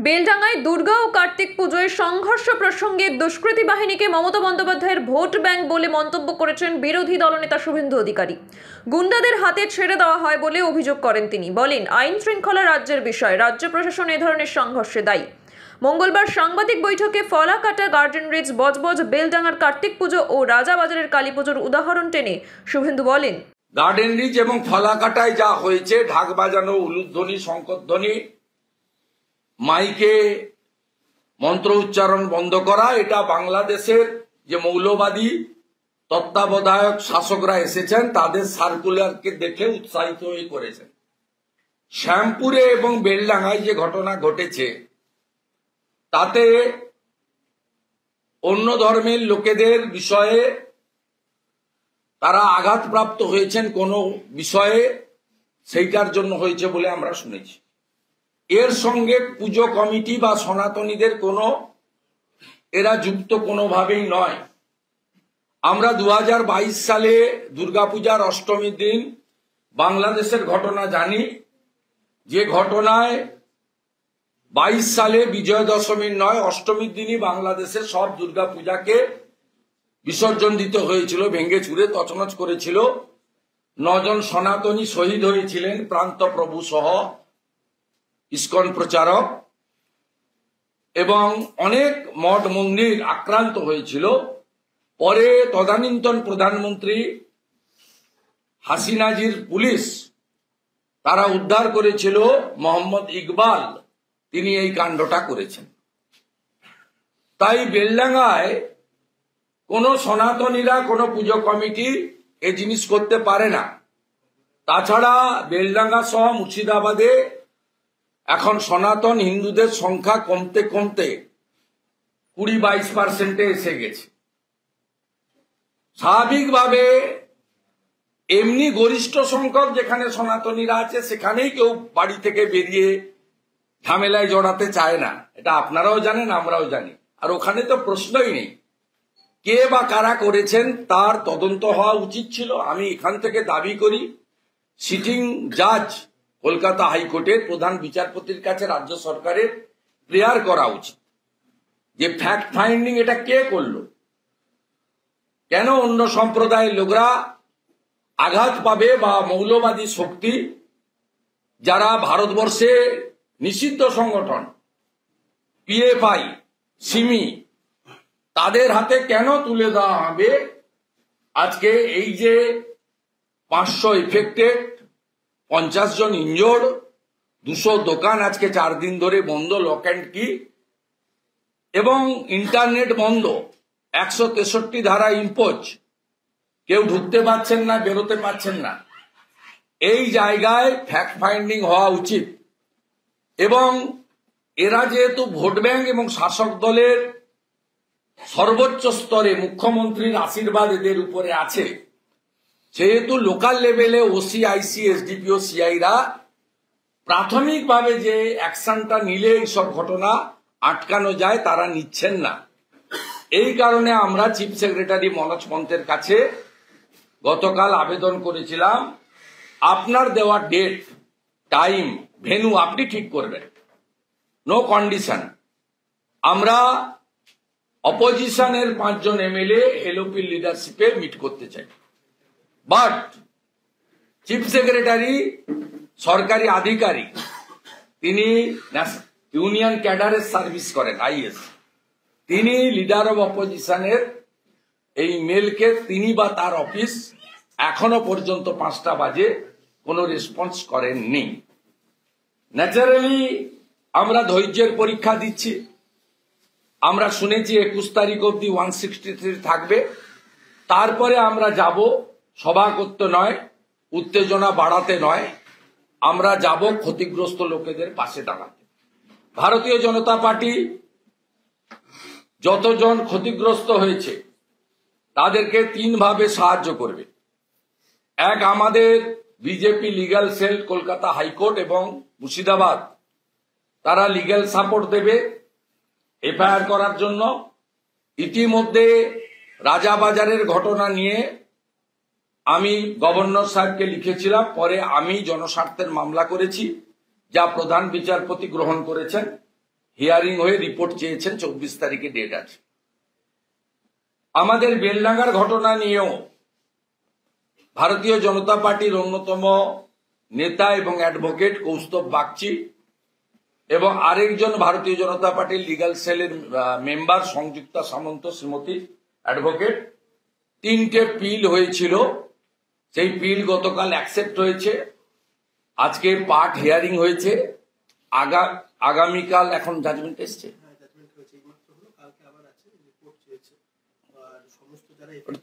বেলডাঙ্গায় দুর্গা ও কার্তিক পুজোয় সংঘর্ষ প্রসঙ্গে দুষ্কৃতী বাহিনীকে মমতা বন্দ্যোপাধ্যায়ের ভোট ব্যাংক বলে মন্তব্য করেছেন বিরোধী দলনেতা শুভেন্দু অধিকারী। গুন্ডাদের হাতে ছেড়ে দেওয়া হয় বলে অভিযোগ করেন তিনি। বলেন, আইন শৃঙ্খলা রাজ্যের বিষয়, রাজ্য প্রশাসন এ ধরনের সংঘর্ষে দায়ী। মঙ্গলবার সাংবাদিক বৈঠকে ফলাকাটা, গার্ডেন রিচ, বজবজ, বেলডাঙ্গার কার্তিক পুজো ও রাজাবাজারের কালী পুজোর উদাহরণ টেনে শুভেন্দু বলেন, গার্ডেন রিচ এবং ফলাকাটায় যা হয়েছে, ঢাক বাজানো, উলুধ্বনি, শঙ্খধ্বনি, মাইকে মন্ত্র উচ্চারণ বন্ধ করা, এটা বাংলাদেশের যে মৌলবাদী তত্ত্বাবধায়ক শাসকরা এসেছেন তাদের সার্কুলারকে দেখে উৎসাহিত হয়ে করেছেন। শ্যামপুরে এবং বেলডাঙ্গায় যে ঘটনা ঘটেছে তাতে অন্য ধর্মের লোকেদের বিষয়ে তারা আঘাতপ্রাপ্ত হয়েছেন কোনো বিষয়ে, সেইটার জন্য হয়েছে বলে আমরা শুনেছি। এর সঙ্গে পুজো কমিটি বা সনাতনীদের এরা যুক্ত কোনোভাবেই নয়। আমরা 2022 সালে দুর্গাপূজার অষ্টমীর দিন বাংলাদেশের ঘটনা জানি, যে ঘটনায় 22 সালে বিজয়া দশমীর নয়, অষ্টমীর দিনই বাংলাদেশের সব দুর্গাপূজাকে বিসর্জন দিতে হয়েছিল, ভেঙে চুরে তছনছ করেছিল। 9 জন সনাতনী শহীদ হয়েছিলেন, প্রান্ত প্রভু সহ ইস্কন প্রচারক, এবং অনেক মঠ মন্দির আক্রান্ত হয়েছিল। পরে তদানীন্তন প্রধানমন্ত্রী হাসিনাজির পুলিশ তারা উদ্ধার করেছিল, মোহাম্মদ ইকবাল, তিনি এই কাণ্ডটা করেছেন। তাই বেলডাঙ্গায় কোনো সনাতনীরা, কোনো পুজো কমিটি এই জিনিস করতে পারে না। তাছাড়া বেলডাঙ্গা সহ মুর্শিদাবাদে এখন সনাতন হিন্দুদের সংখ্যা কমতে কমতে 20-22% এসে গেছে। স্বাভাবিকভাবে এমনি গরিষ্ঠ সংখ্যক যেখানে সনাতনীরা আছে সেখানেই কেউ বাড়ি থেকে বেরিয়ে ঝামেলায় জড়াতে চায় না, এটা আপনারাও জানেন, আমরাও জানি। আর ওখানে তো প্রশ্নই নেই, কে বা কারা করেছেন তার তদন্ত হওয়া উচিত ছিল। আমি এখান থেকে দাবি করি, সিটিং জাজ কলকাতা হাইকোর্টের প্রধান বিচারপতির কাছে রাজ্য সরকারের প্রেয়ার করা উচিত যে ফ্যাক্ট ফাইন্ডিং এটা কে করলো, কেন অন্য সম্প্রদায়ের লোকরা আঘাত পাবে, বা মৌলবাদী শক্তি যারা ভারতবর্ষে নিষিদ্ধ সংগঠন পিএফআই, সিমি, তাদের হাতে কেন তুলে দেওয়া হবে। আজকে এই যে 500 এফেক্টেড, 50 জন ইনজোর্ড, 200 দোকান আজকে 4 দিন ধরে বন্ধ, লক অ্যান্ড কি, এবং ইন্টারনেট বন্ধ, 163 ধারা ইম্পোজ, কেউ ঢুকতে পারছেন না, বেরোতে পারছেন না। এই জায়গায় ফ্যাক্ট ফাইন্ডিং হওয়া উচিত। এবং এরা যেহেতু ভোট ব্যাংক এবং শাসক দলের সর্বোচ্চ স্তরে মুখ্যমন্ত্রীর আশীর্বাদ এদের উপরে আছে, সেহেতু লোকাল লেভেলে ওসি, আইসি, এসডিপিও, সিআইরা প্রাথমিকভাবে যে অ্যাকশনটা নিলে এইসব ঘটনা আটকানো যায় তারা নিচ্ছেন না। এই কারণে আমরা চিফ সেক্রেটারি মনোজ পন্থের কাছে গতকাল আবেদন করেছিলাম, আপনার দেওয়া ডেট, টাইম, ভেন্যু আপনি ঠিক করবেন, নো কন্ডিশন। আমরা অপোজিশনের 5 জন এমএলএ এলওপি লিডারশিপে মিট করতে চাই, বাট চিফ সেক্রেটারি সরকারি আধিকারিক, তিনি ইউনিয়ন ক্যাডারের সার্ভিস করেন, আইএস, তিনি লিডার অব অপোজিশনের এই মেলকে তিনি বা তার অফিস এখনো পর্যন্ত 5টা বাজে কোনো রেসপন্স করেননি। ন্যাচারালি আমরা ধৈর্যের পরীক্ষা দিচ্ছি। আমরা শুনেছি 21 তারিখ অব্দি 163 থাকবে, তারপরে আমরা যাব, সভা করতে নয়, উত্তেজনা বাড়াতে নয়, আমরা যাব ক্ষতিগ্রস্ত লোকেদের পাশে দাঁড়াতে। ভারতীয় জনতা পার্টি যতজন ক্ষতিগ্রস্ত হয়েছে তাদেরকে 3 ভাবে সাহায্য করবে। এক, আমাদের BJP legal cell Kolkata high court এবং মুর্শিদাবাদ, তারা লিগ্যাল সাপোর্ট দেবে এফআইআর করার জন্য। ইতিমধ্যে রাজাবাজারের ঘটনা নিয়ে আমি গভর্নর সাহেবকে লিখেছিলাম, পরে আমি জনস্বার্থের মামলা করেছি, যা প্রধান বিচারপতি গ্রহণ করেছেন। হিয়ারিং হয়ে রিপোর্ট চেয়েছেন, 24 তারিখে ডেট আছে। আমাদের বেলডাঙ্গার ঘটনা নিয়েও ভারতীয় জনতা পার্টির অন্যতম নেতা এবং অ্যাডভোকেট কৌস্তব বাগচি এবং আরেকজন ভারতীয় জনতা পার্টির লিগ্যাল সেলের মেম্বার সংযুক্তা সামন্ত শ্রীমতী অ্যাডভোকেট, 3টে পিল হয়েছিল। সেই পিল গতকাল অ্যাকসেপ্ট হয়েছে, আজকে পার্ট হিয়ারিং হয়েছে, আগামীকাল এখন জাজমেন্ট এসছে।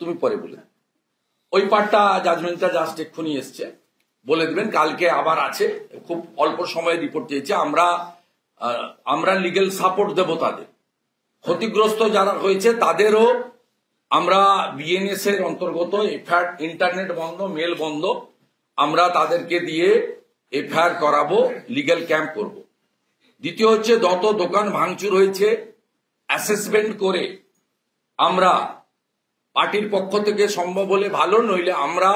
তুমি পরে বলে ওই পার্টটা জাজমেন্টটা জাস্ট এক্ষুনি এসছে, বলে দিবেন। কালকে আবার আছে, খুব অল্প সময়ে রিপোর্ট চেয়েছে। আমরা লিগ্যাল সাপোর্ট দেব তাদের, ক্ষতিগ্রস্ত যারা হয়েছে তাদেরও আমরা বিএনএস এর অন্তর্গত এফআইআর, ইন্টারনেট বন্ধ, মেল বন্ধ, আমরা তাদেরকে দিয়ে এফআইআর করাবো, লিগ্যাল ক্যাম্প করব। দ্বিতীয় হচ্ছে, যত দোকান ভাঙচুর হয়েছে অ্যাসেসমেন্ট করে আমরা পার্টির পক্ষ থেকে সম্ভব হলে ভালো, নইলে আমরা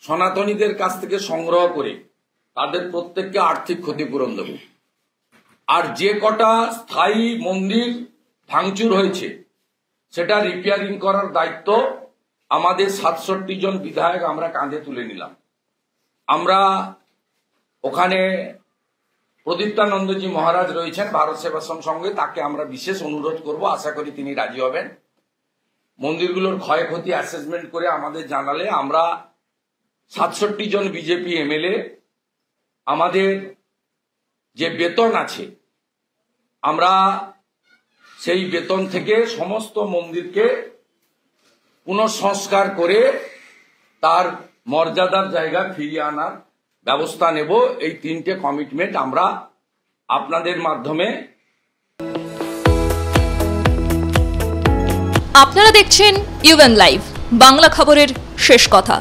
সনাতনীদের কাছ থেকে সংগ্রহ করে তাদের প্রত্যেককে আর্থিক ক্ষতিপূরণ দেব। আর যে কটা স্থায়ী মন্দির ভাঙচুর হয়েছে সেটা রিপেয়ারিং করার দায়িত্ব আমাদের 67 জন বিধায়ক আমরা কাঁধে তুলে নিলাম। আমরা ওখানে প্রদীপ্তানন্দজি মহারাজ রয়েছেন ভারত সেবাশ্রম সঙ্গে, তাকে আমরা বিশেষ অনুরোধ করব, আশা করি তিনি রাজি হবেন। মন্দিরগুলোর ক্ষয়ক্ষতি অ্যাসেসমেন্ট করে আমাদের জানালে আমরা 67 জন বিজেপি এমএলএ আমাদের যে বেতন আছে, আমরা সেই বেতন থেকে সমস্ত মন্দিরকে পুনঃসংস্কার করে তার মর্যাদার জায়গা ফিরিয়ে আনার ব্যবস্থা নেব। এই 3টে কমিটমেন্ট আমরা আপনাদের মাধ্যমে। আপনারা দেখছেন ইউএন লাইভ, বাংলা খবরের শেষ কথা।